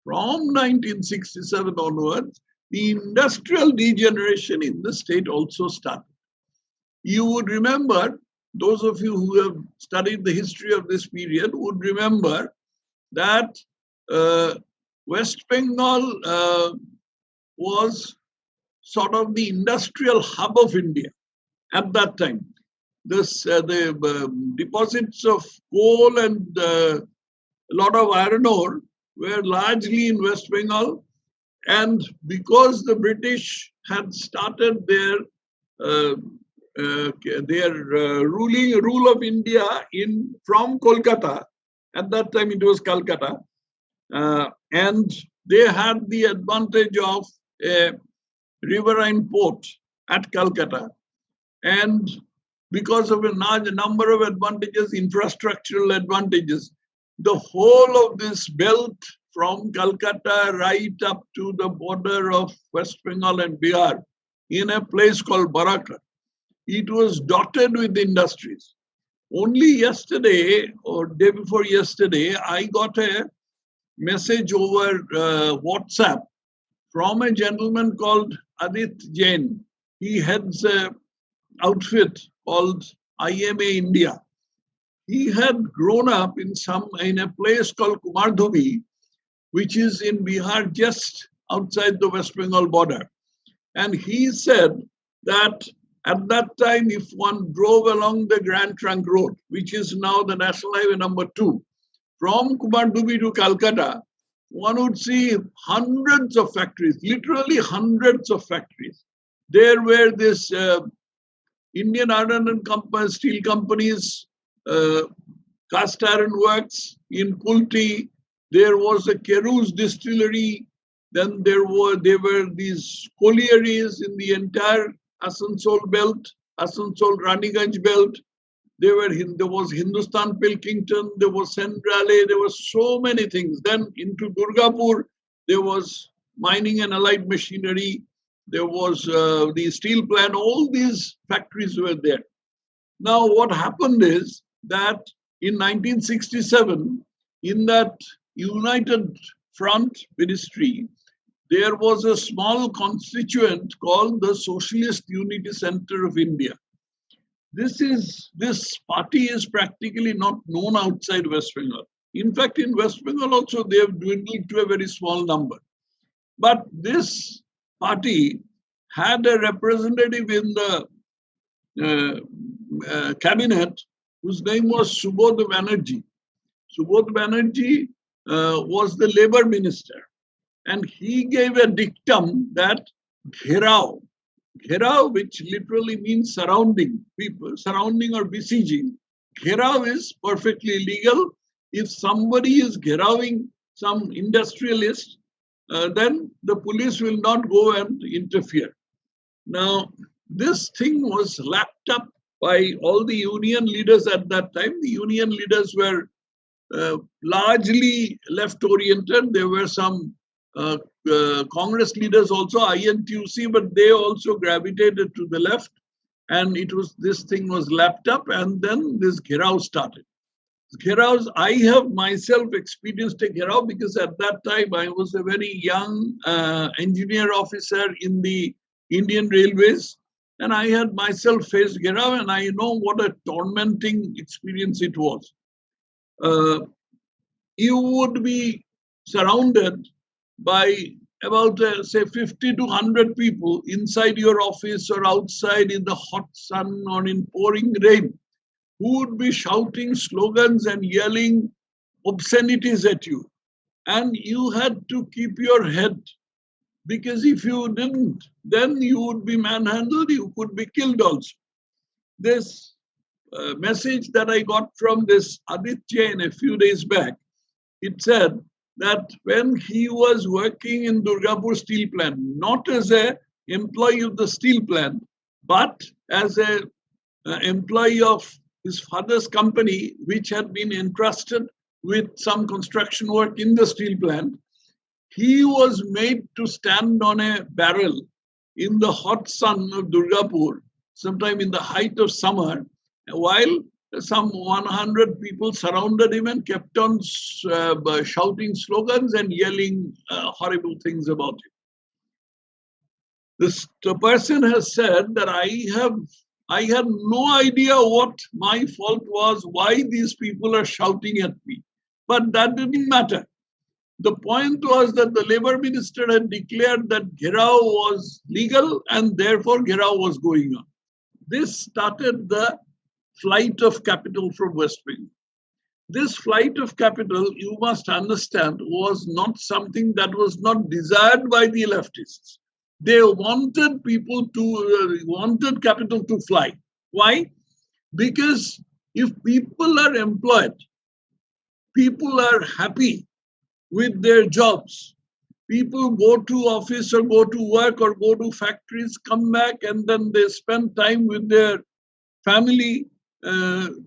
From 1967 onwards, the industrial degeneration in the state also started. You would remember, those of you who have studied the history of this period would remember that West Bengal was sort of the industrial hub of India at that time. The deposits of coal and a lot of iron ore were largely in West Bengal, and because the British had started their rule of India from Kolkata, at that time it was Calcutta, and they had the advantage of a riverine port at Calcutta, and because of a large number of advantages, infrastructural advantages, the whole of this belt from Calcutta right up to the border of West Bengal and Bihar, in a place called Barakar, it was dotted with industries. Only yesterday or day before yesterday, I got a message over WhatsApp from a gentleman called Adit Jain. He heads an outfit called IMA India. He had grown up in a place called Kumardhubi, which is in Bihar, just outside the West Bengal border. And he said that at that time, if one drove along the Grand Trunk Road, which is now the National Highway number 2, from Kumardhubi to Calcutta, one would see hundreds of factories, literally hundreds of factories. There were this Indian Iron and Steel Company's cast iron works in Kulti. There was a Kerou's distillery. Then there were these collieries in the entire Asansol belt, Asansol Raniganj belt. There was Hindustan Pilkington, there was Centrale, there were so many things. Then into Durgapur, there was mining and allied machinery. There was the steel plant. All these factories were there. Now, what happened is that in 1967, in that United Front Ministry, there was a small constituent called the Socialist Unity Center of India. This party is practically not known outside West Bengal. In fact, in West Bengal also, they have dwindled to a very small number. But this party had a representative in the cabinet whose name was Subodh Banerjee. Subodh Banerjee was the labor minister, and he gave a dictum that Gherao, which literally means surrounding people, surrounding or besieging, Gherao is perfectly legal. If somebody is gherawing some industrialist, then the police will not go and interfere. Now, this thing was lapped up by all the union leaders at that time. The union leaders were largely left-oriented. There were some Congress leaders also, INTUC, but they also gravitated to the left. And this thing was lapped up, and then this Gherao started. Gheraos, I have myself experienced a Gherao because at that time I was a very young engineer officer in the Indian Railways, and I had myself faced Gherao, and I know what a tormenting experience it was. You would be surrounded by about say 50 to 100 people inside your office or outside in the hot sun or in pouring rain, who would be shouting slogans and yelling obscenities at you. And you had to keep your head, because if you didn't, then you would be manhandled, you could be killed also. This message that I got from this Adit Jain a few days back, it said that when he was working in Durgapur steel plant, not as an employee of the steel plant, but as an employee of his father's company, which had been entrusted with some construction work in the steel plant, he was made to stand on a barrel in the hot sun of Durgapur, sometime in the height of summer, while some 100 people surrounded him and kept on shouting slogans and yelling horrible things about him. The person has said that I had no idea what my fault was, why these people are shouting at me. But that didn't matter. The point was that the labor minister had declared that Gherao was legal and therefore Gherao was going on. This started the flight of capital from West Bengal. This flight of capital, you must understand, was not something that was not desired by the leftists. They wanted wanted capital to fly. Why? Because if people are employed, people are happy with their jobs, people go to office or go to work or go to factories, come back, and then they spend time with their family,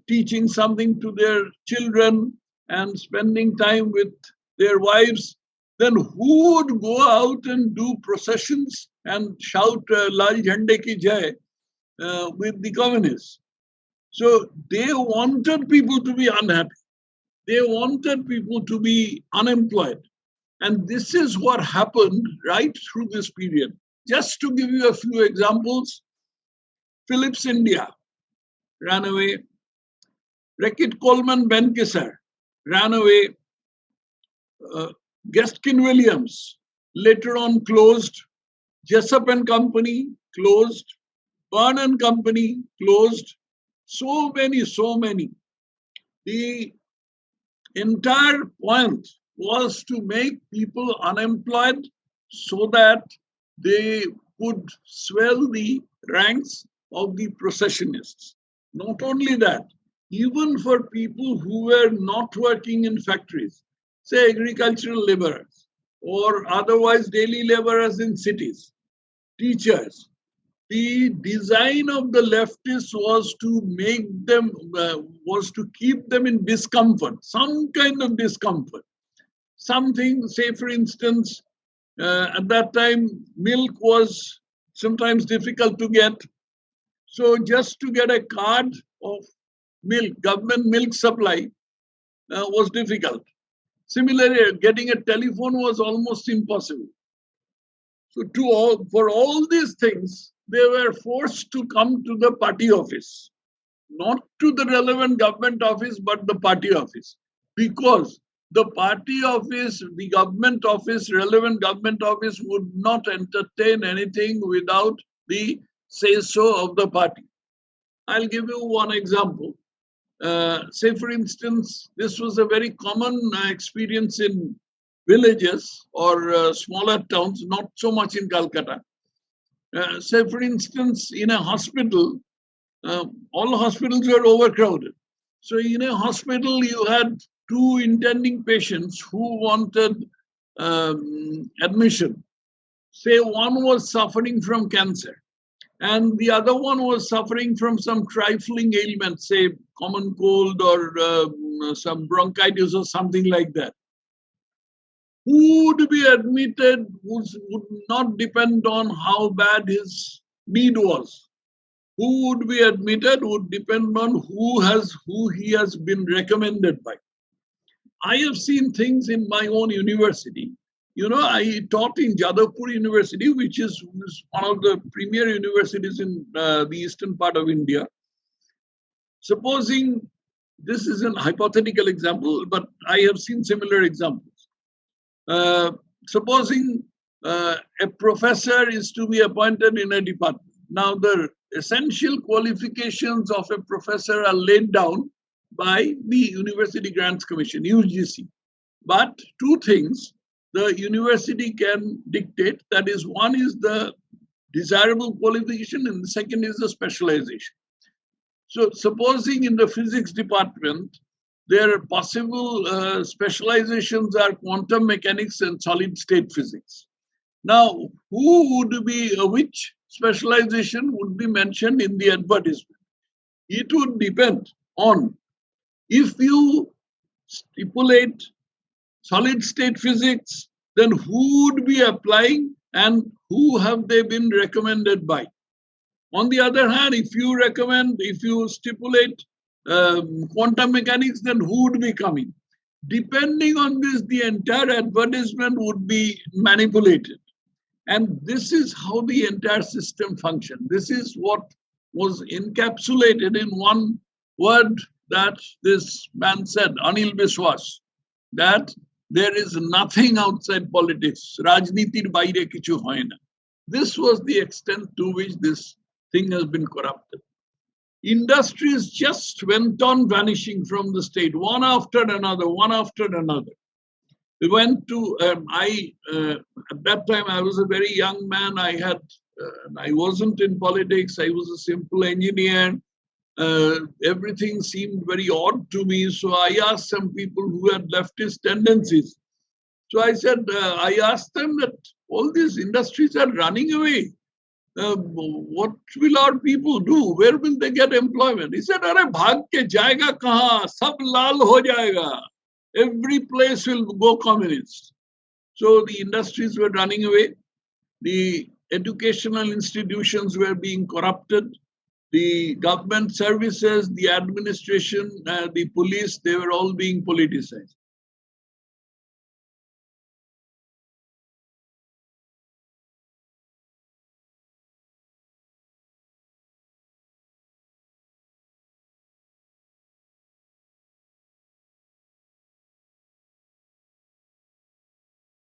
teaching something to their children and spending time with their wives, then who would go out and do processions and shout Laal Jhande ki Jai with the communists? So they wanted people to be unhappy. They wanted people to be unemployed. And this is what happened right through this period. Just to give you a few examples, Philips India ran away. Reckitt Coleman Benckiser ran away. Gaskin Williams later on closed. Jessup and Company closed. Byrne and Company closed. So many. The entire point was to make people unemployed so that they could swell the ranks of the processionists. Not only that, even for people who were not working in factories, say agricultural laborers or otherwise daily laborers in cities, teachers, the design of the leftists was to make them, was to keep them in discomfort, some kind of discomfort. Something, say for instance, at that time, milk was sometimes difficult to get. So just to get a card of milk, government milk supply was difficult. Similarly, getting a telephone was almost impossible. So for all these things, they were forced to come to the party office, not to the relevant government office, but the party office. Because the party office, the government office, relevant government office would not entertain anything without the say-so of the party. I'll give you one example. Say, for instance, this was a very common experience in villages or smaller towns, not so much in Calcutta. Say, for instance, in a hospital, all hospitals were overcrowded. So in a hospital, you had two intending patients who wanted admission. Say one was suffering from cancer and the other one was suffering from some trifling ailment, say common cold or some bronchitis or something like that. Who would be admitted would not depend on how bad his need was. Who would be admitted would depend on who he has been recommended by. I have seen things in my own university. You know, I taught in Jadavpur University, which is one of the premier universities in the eastern part of India. Supposing, this is a hypothetical example, but I have seen similar examples. Supposing a professor is to be appointed in a department. Now, the essential qualifications of a professor are laid down by the University Grants Commission, UGC. But two things the university can dictate, that is, one is the desirable qualification and the second is the specialization. So supposing in the physics department, their possible specializations are quantum mechanics and solid state physics. Now, which specialization would be mentioned in the advertisement? It would depend on if you stipulate solid state physics, then who would be applying and who have they been recommended by? On the other hand, if you stipulate quantum mechanics, then who would be coming? Depending on this, the entire advertisement would be manipulated. And this is how the entire system functioned. This is what was encapsulated in one word that this man said, Anil Biswas, that there is nothing outside politics. Rajnitir baire kichu hoy na. This was the extent to which this thing has been corrupted. Industries just went on vanishing from the state, one after another, one after another. We went to, at that time, I was a very young man. I wasn't in politics. I was a simple engineer. Everything seemed very odd to me. So I asked some people who had leftist tendencies. So I asked them that all these industries are running away. What will our people do? Where will they get employment? He said, "Arey bhag ke jayega kahan? Sab laal ho jayega. Every place will go communist." So the industries were running away. The educational institutions were being corrupted. The government services, the administration, the police, they were all being politicized.